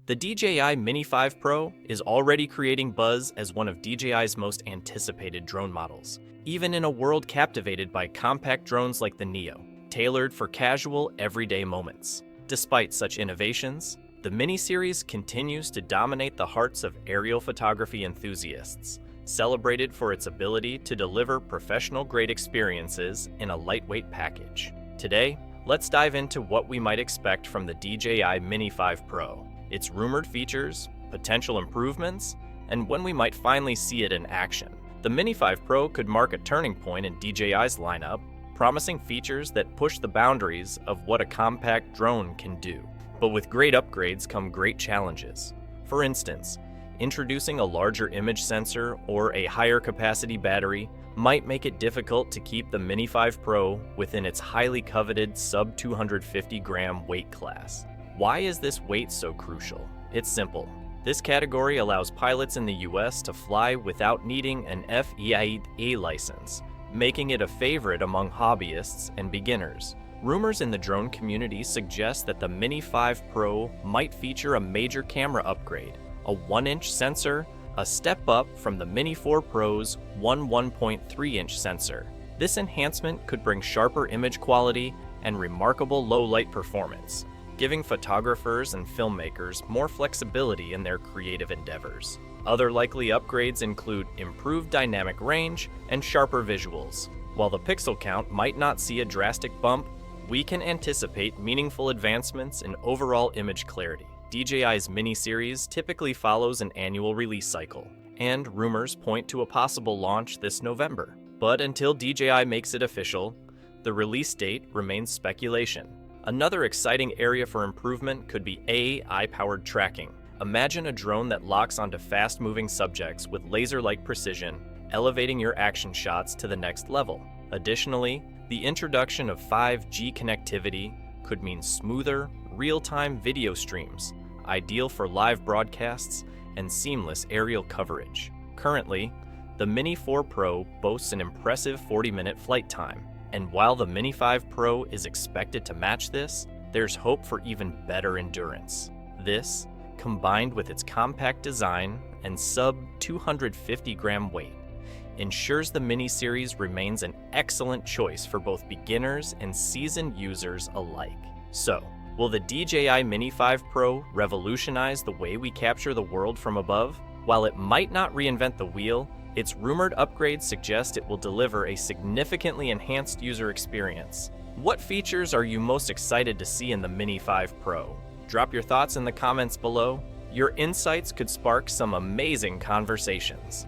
The DJI Mini 5 Pro is already creating buzz as one of DJI's most anticipated drone models, even in a world captivated by compact drones like the Neo, tailored for casual, everyday moments. Despite such innovations, the Mini series continues to dominate the hearts of aerial photography enthusiasts, celebrated for its ability to deliver professional-grade experiences in a lightweight package. Today, let's dive into what we might expect from the DJI Mini 5 Pro, its rumored features, potential improvements, and when we might finally see it in action. The Mini 5 Pro could mark a turning point in DJI's lineup, promising features that push the boundaries of what a compact drone can do. But with great upgrades come great challenges. For instance, introducing a larger image sensor or a higher capacity battery might make it difficult to keep the Mini 5 Pro within its highly coveted sub 250 gram weight class. Why is this weight so crucial? It's simple. This category allows pilots in the US to fly without needing an FAA license, making it a favorite among hobbyists and beginners. Rumors in the drone community suggest that the Mini 5 Pro might feature a major camera upgrade, a 1-inch sensor, a step up from the Mini 4 Pro's 1.3-inch sensor. This enhancement could bring sharper image quality and remarkable low-light performance, giving photographers and filmmakers more flexibility in their creative endeavors. Other likely upgrades include improved dynamic range and sharper visuals. While the pixel count might not see a drastic bump, we can anticipate meaningful advancements in overall image clarity. DJI's Mini series typically follows an annual release cycle, and rumors point to a possible launch this November. But until DJI makes it official, the release date remains speculation. Another exciting area for improvement could be AI-powered tracking. Imagine a drone that locks onto fast-moving subjects with laser-like precision, elevating your action shots to the next level. Additionally, the introduction of 5G connectivity could mean smoother, real-time video streams, ideal for live broadcasts and seamless aerial coverage. Currently, the Mini 4 Pro boasts an impressive 40-minute flight time. And while the Mini 5 Pro is expected to match this, there's hope for even better endurance. This, combined with its compact design and sub 250 gram weight, ensures the Mini series remains an excellent choice for both beginners and seasoned users alike. So, will the DJI Mini 5 Pro revolutionize the way we capture the world from above? While it might not reinvent the wheel, its rumored upgrades suggest it will deliver a significantly enhanced user experience. What features are you most excited to see in the Mini 5 Pro? Drop your thoughts in the comments below. Your insights could spark some amazing conversations.